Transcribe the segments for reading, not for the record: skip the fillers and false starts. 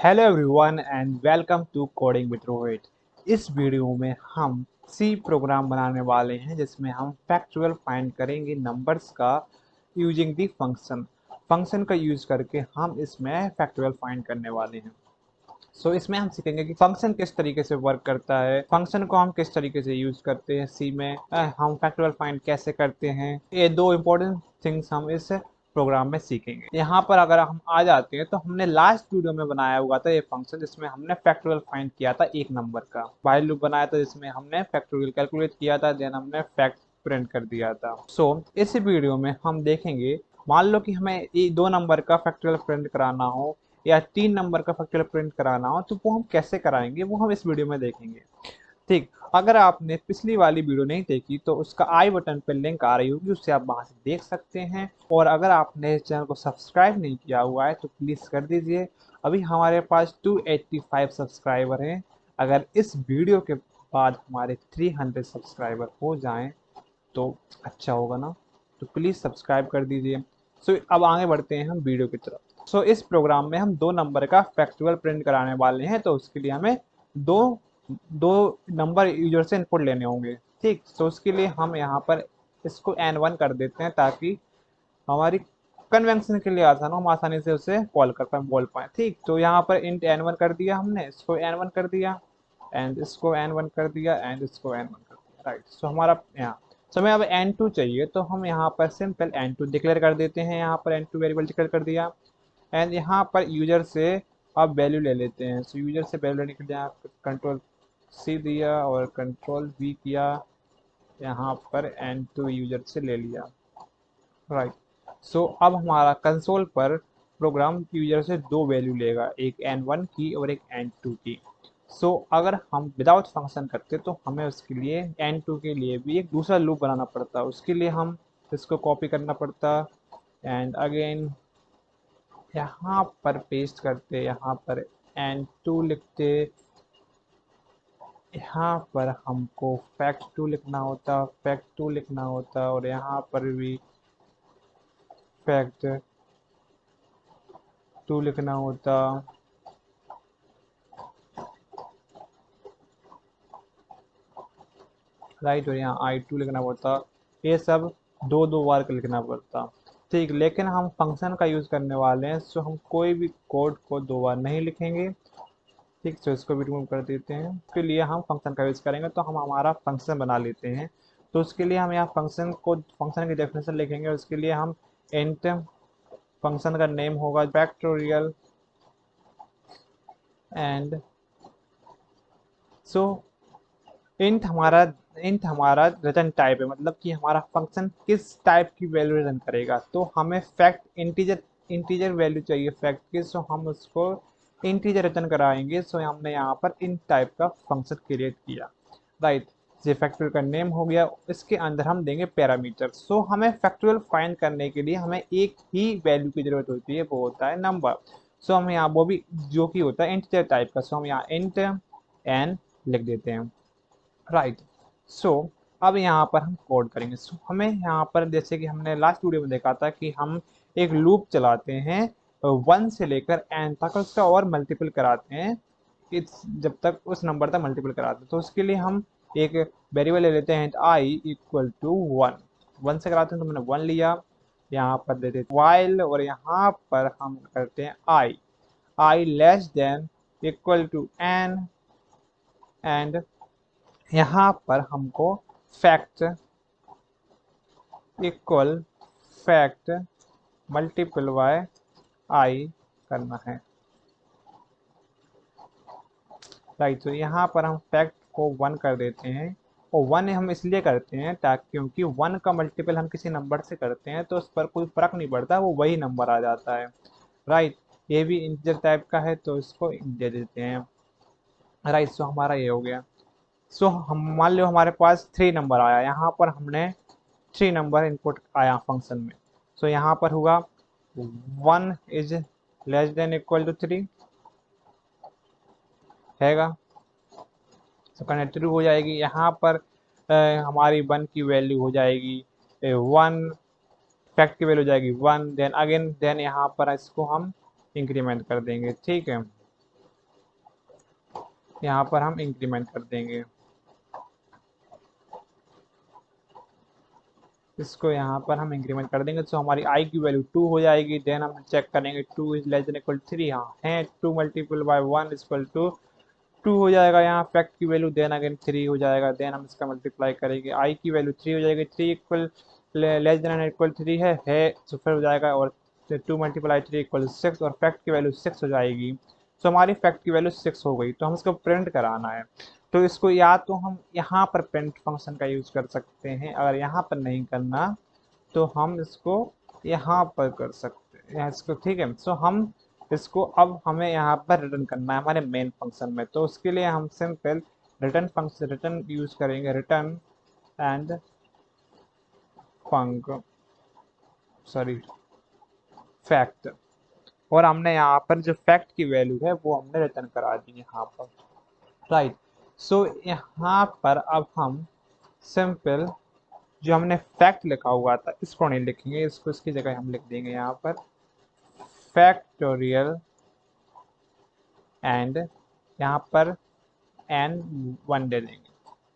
Hello everyone and welcome to coding with Rohit. इस video में हम सी प्रोग्राम बनाने वाले हैं जिसमें हम फैक्चुअल फाइंड करेंगे नंबर्स का यूजिंग दी फंक्शन का यूज करके हम इसमें फैक्चुअल फाइंड करने वाले हैं। इसमें हम सीखेंगे कि फंक्शन किस तरीके से वर्क करता है, फंक्शन को हम किस तरीके से यूज करते हैं सी में, हम फैक्टोरियल फाइंड कैसे करते हैं। ये दो इंपॉर्टेंट थिंग्स हम इस प्रोग्राम में सीखेंगे। यहाँ पर अगर हम आ जाते हैं तो हमने लास्ट वीडियो में बनाया हुआ था ये फंक्शन जिसमें हमने फैक्टोरियल फाइंड किया था एक नंबर का, व्हाइल लूप बनाया था जिसमें हमने फैक्टोरियल कैलकुलेट किया था, देन हमने फैक्ट प्रिंट कर दिया था। इस वीडियो में हम देखेंगे, मान लो कि हमें ये दो नंबर का फैक्टोरियल प्रिंट कराना हो या तीन नंबर का फैक्टोरियल प्रिंट कराना हो तो वो हम कैसे कराएंगे वो हम इस वीडियो में देखेंगे। ठीक, अगर आपने पिछली वाली वीडियो नहीं देखी तो उसका आई बटन पर लिंक आ रही होगी, उससे आप वहां से देख सकते हैं। और अगर आपने इस चैनल को सब्सक्राइब नहीं किया हुआ है तो प्लीज कर दीजिए। अभी हमारे पास 285 सब्सक्राइबर हैं। अगर इस वीडियो के बाद हमारे 300 सब्सक्राइबर हो जाएं तो अच्छा होगा ना, तो प्लीज सब्सक्राइब कर दीजिए। अब आगे बढ़ते हैं हम वीडियो की तरफ। इस प्रोग्राम में हम दो नंबर का फैक्चुअल प्रिंट कराने वाले हैं, तो उसके लिए हमें दो दो नंबर यूजर से इनपुट लेने होंगे। ठीक, उसके लिए हम यहाँ पर इसको n1 कर देते हैं ताकि हमारी कन्वेंशन के लिए आसान हो, हम आसानी से उसे कॉल कर पाए, बोल पाए। ठीक, तो यहाँ पर इंट n1 कर दिया, हमने इसको n1 कर दिया एंड इसको n1 कर दिया एंड इसको n1 कर दिया। राइट, हमारा यहाँ हमें अब n2 चाहिए तो हम यहाँ पर सिंपल n2 डिक्लेयर कर देते हैं। यहाँ पर n2 वेरिएबल डिक्लेयर कर दिया एंड यहाँ पर यूजर से अब वैल्यू ले लेते हैं। यूजर से वैल्यू लेने के लिए कंट्रोल सी दिया और कंट्रोल वी किया, यहाँ पर n2 यूजर से ले लिया। राइट, अब हमारा कंसोल पर प्रोग्राम यूजर से दो वैल्यू लेगा, एक n1 की और एक n2 की। अगर हम विदाउट फंक्शन करते तो हमें उसके लिए n2 के लिए भी एक दूसरा लूप बनाना पड़ता। उसके लिए हम इसको कॉपी करना पड़ता एंड अगेन यहाँ पर पेस्ट करते, यहाँ पर n2 लिखते, यहाँ पर हमको फैक्ट2 लिखना होता, फैक्ट2 लिखना होता और यहाँ पर भी फैक्ट2 लिखना होता। राइट, और यहाँ i2 लिखना पड़ता। ये सब दो दो बार लिखना पड़ता। ठीक, लेकिन हम फंक्शन का यूज़ करने वाले हैं, हम कोई भी कोड को दो बार नहीं लिखेंगे। ठीक, इसको भी रिमूव कर देते हैं। उसके लिए हम फंक्शन का यूज़ करेंगे, तो हम हमारा फंक्शन बना लेते हैं। तो उसके लिए हम यहाँ फंक्शन की डेफिनेशन लिखेंगे। उसके लिए हम इंट, फंक्शन का नेम होगा फैक्टोरियल एंड इंट हमारा रिटर्न टाइप है, मतलब कि हमारा फंक्शन किस टाइप की वैल्यू रिटर्न करेगा। तो हमें फैक्ट इंटीजर वैल्यू चाहिए फैक्ट की, हम उसको इंटीजर रिटर्न कराएंगे। हमने यहाँ पर इन टाइप का फंक्शन क्रिएट किया। राइट, ये फैक्टोरियल का नेम हो गया, इसके अंदर हम देंगे पैरामीटर। हमें फैक्टोरियल फाइंड करने के लिए हमें एक ही वैल्यू की जरूरत होती है, वो होता है नंबर। हम यहाँ वो भी जो कि होता है इंटीजर टाइप का, हम यहाँ इंट एन लिख देते हैं। राइट, सो अब यहाँ पर हम कोड करेंगे। हमें यहाँ पर जैसे कि हमने लास्ट वीडियो में देखा था कि हम एक लूप चलाते हैं 1 से लेकर n तक, उसका और मल्टीपल कराते हैं जब तक उस नंबर तक मल्टीपल कराते हैं। तो उसके लिए हम एक वेरिएबल ले लेते हैं i इक्वल टू 1। 1 से कराते हैं तो मैंने 1 लिया, यहाँ पर देते while और यहाँ पर हम करते हैं i less than equal to n and यहाँ पर हमको fact equal fact multiple by I करना है। राइट, तो यहाँ पर हम फैक्ट को 1 कर देते हैं और 1 हम इसलिए करते हैं ताकि क्योंकि 1 का मल्टीपल हम किसी नंबर से करते हैं तो उस पर कोई फर्क नहीं पड़ता, वो वही नंबर आ जाता है। राइट, ये भी इंटीजर टाइप का है तो इसको दे देते हैं। राइट, हमारा ये हो गया। हम मान लो हमारे पास 3 नंबर आया, यहाँ पर हमने 3 नंबर इनपुट आया फंक्शन में। यहाँ पर होगा 1 is less than equal to 3 हैगा, कनेक्ट हो जाएगी। यहाँ पर हमारी 1 की वैल्यू हो जाएगी 1, फैक्ट की वैल्यू हो जाएगी 1, देन अगेन देन यहाँ पर इसको हम इंक्रीमेंट कर देंगे। ठीक है, यहाँ पर हम इंक्रीमेंट कर देंगे, इसको यहाँ पर हम इंक्रीमेंट कर देंगे। तो हमारी आई की वैल्यू 2 हो जाएगी। देन हम चेक करेंगे 2 इज लेस देन इक्वल 3, हाँ है, 2 मल्टीपल बाय 1 इक्वल टू 2 हो जाएगा यहाँ फैक्ट की वैल्यू। देन अगेन 3 हो जाएगा। देन हम इसका मल्टीप्लाई करेंगे, आई की वैल्यू 3 हो जाएगी, 3 इक्वल लेस देन इक्वल 3 है तो फिर हो जाएगा, और 2 मल्टीप्लाई 3 इक्वल 6, और फैक्ट की वैल्यू 6 हो जाएगी। तो हमारी फैक्ट की वैल्यू 6 हो गई। तो हम इसको प्रिंट कराना है, तो इसको या तो हम यहाँ पर प्रिंट फंक्शन का यूज कर सकते हैं, अगर यहाँ पर नहीं करना तो हम इसको यहाँ पर कर सकते हैं, यहाँ इसको, ठीक है। सो हम इसको अब हमें यहाँ पर रिटर्न करना है हमारे मेन फंक्शन में। तो उसके लिए हम simple return function return use करेंगे, return and func sorry fact, और हमने यहाँ पर जो फैक्ट की वैल्यू है वो हमने रिटर्न करा दी यहाँ पर, राइट। सो यहाँ पर अब हम सिंपल जो हमने फैक्ट लिखा हुआ था इसको नहीं लिखेंगे, इसको इसकी जगह हम लिख देंगे यहाँ पर फैक्टोरियल एंड यहाँ पर n1 दे देंगे।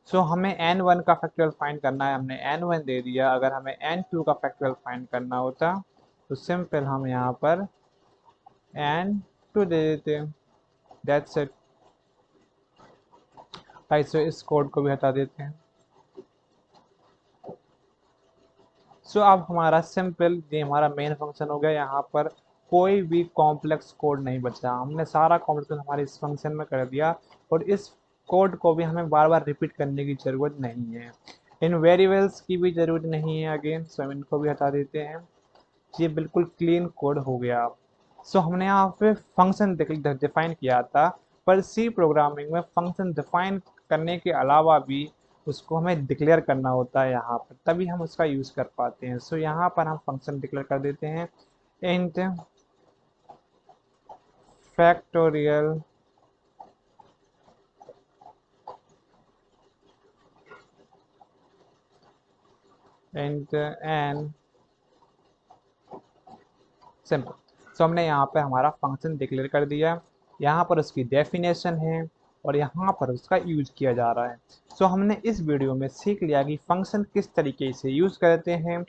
सो हमें n1 का फैक्टोरियल फाइंड करना है, हमने n1 दे दिया। अगर हमें n2 का फैक्टोरियल फाइंड करना होता तो सिंपल हम यहाँ पर n2 दे देते, दैट्स इट, राइट। सो इस कोड को भी हटा देते हैं। सो अब हमारा सिंपल ये हमारा मेन फंक्शन हो गया। यहाँ पर कोई भी कॉम्प्लेक्स कोड नहीं बचा, हमने सारा कॉम्प्लेक्स हमारे इस फंक्शन में कर दिया, और इस कोड को भी हमें बार बार रिपीट करने की जरूरत नहीं है। इन वेरिएबल्स की भी जरूरत नहीं है अगेन, सो हम इनको भी हटा देते हैं। ये बिल्कुल क्लीन कोड हो गया। सो हमने यहाँ पे फंक्शन डिफाइन किया था, पर सी प्रोग्रामिंग में फंक्शन डिफाइन करने के अलावा भी उसको हमें डिक्लेयर करना होता है यहाँ पर, तभी हम उसका यूज कर पाते हैं। सो यहाँ पर हम फंक्शन डिक्लेयर कर देते हैं, int factorial int N simple. So हमने यहाँ पे हमारा फंक्शन डिक्लेयर कर दिया, यहाँ पर उसकी डेफिनेशन है और यहाँ पर उसका यूज किया जा रहा है। सो हमने इस वीडियो में सीख लिया कि फंक्शन किस तरीके से यूज करते हैं,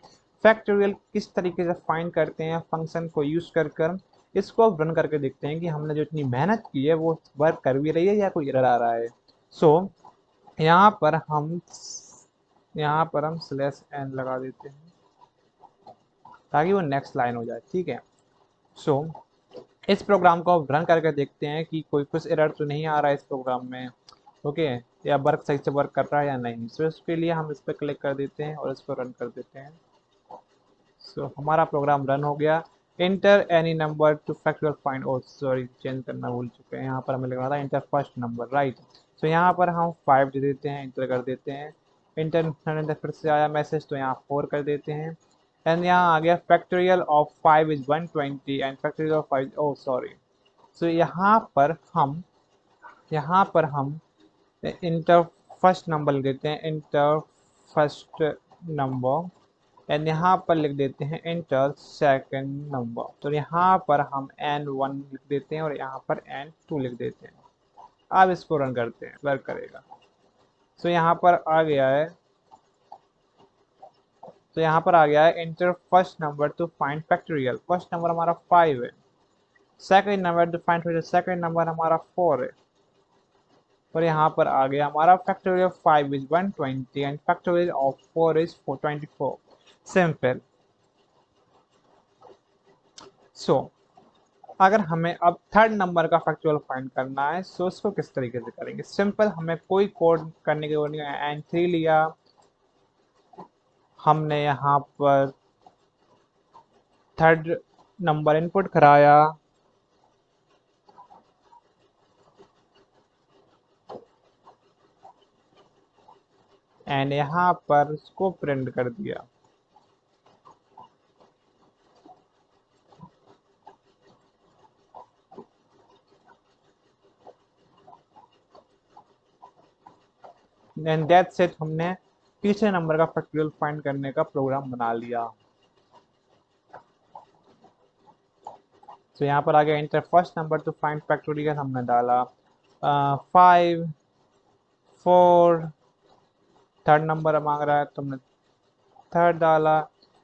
फैक्टोरियल किस तरीके से फाइंड करते हैं फंक्शन को यूज कर। इसको अब रन करके देखते हैं कि हमने जो इतनी मेहनत की है वो वर्क कर भी रही है या कोई एरर आ रहा है। सो यहाँ पर हम स्लैश एन लगा देते हैं ताकि वो नेक्स्ट लाइन हो जाए, ठीक है। सो इस प्रोग्राम को रन करके देखते हैं कि कोई कुछ एरर तो नहीं आ रहा है इस प्रोग्राम में, ओके, या वर्क सही से वर्क कर रहा है या नहीं। सो इसके लिए हम इस पर क्लिक कर देते हैं और इसको रन कर देते हैं। सो हमारा प्रोग्राम रन हो गया। Enter any number to factorial find, oh sorry change करना भूल चुके हैं, यहाँ पर हमें लिखना था enter first number, right. So यहाँ पर हम 5 दे देते हैं, इंटर कर देते हैं। इंटर फिर से आया मैसेज तो यहाँ 4 कर देते हैं, एंड यहाँ आ गया factorial of 5 is 120 and factorial of 5, oh sorry. So यहाँ पर हम इंटर फर्स्ट नंबर लिख देते हैं, इंटर फर्स्ट नंबर, एंड यहाँ पर लिख देते हैं इंटर सेकंड नंबर। तो यहाँ पर हम n1 लिख देते हैं और यहाँ पर n2 लिख देते हैं। अब इसको रन करते हैं, वर्क करेगा। सो यहाँ पर आ गया है, तो यहाँ पर आ गया है enter first number to find factorial. First number हमारा 5 है, second number to find factorial, second number हमारा 4 है, और यहाँ पर आ गया हमारा factorial 5 is 120 and factorial of 4 is 424। Simple. So अगर हमें अब थर्ड नंबर का फैक्टोरियल फाइंड करना है, सो उसको किस तरीके से करेंगे। सिंपल, हमें कोई कोड करने की जरूरत नहीं है। n3 लिया, हमने यहाँ पर थर्ड नंबर इनपुट कराया, एंड यहाँ पर उसको प्रिंट कर दिया। एंड दैट्स इट, हमने तीसरे नंबर का फैक्टोरियल फाइंड करने का प्रोग्राम बना लिया। तो यहाँ पर आ गया inter first number to find factorial, हमने डाला, 5 4, थर्ड नंबर मांग रहा है, तुमने थर्ड डाला।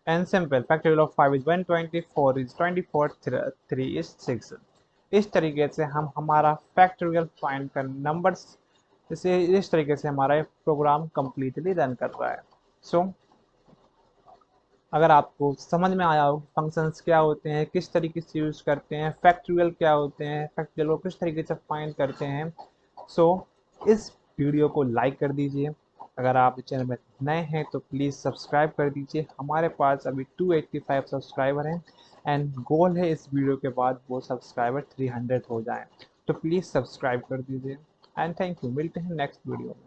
And simple factorial of 5 is 120, 4 is 24, 3 is 6। इस तरीके से हम हमारा फैक्टोरियल फाइंड कर नंबर्स, इस तरीके से हमारा प्रोग्राम कंप्लीटली रन कर रहा है। सो अगर आपको समझ में आया हो फंक्शंस क्या होते हैं, किस तरीके से यूज करते हैं, फैक्टोरियल क्या होते हैं, फैक्टोरियल को किस तरीके से फाइंड करते हैं, सो इस वीडियो को लाइक कर दीजिए। अगर आप चैनल में नए हैं तो प्लीज़ सब्सक्राइब कर दीजिए। हमारे पास अभी 285 सब्सक्राइबर हैं एंड गोल है इस वीडियो के बाद वो सब्सक्राइबर 300 हो जाएं। तो प्लीज़ सब्सक्राइब कर दीजिए एंड थैंक यू। मिलते हैं नेक्स्ट वीडियो में।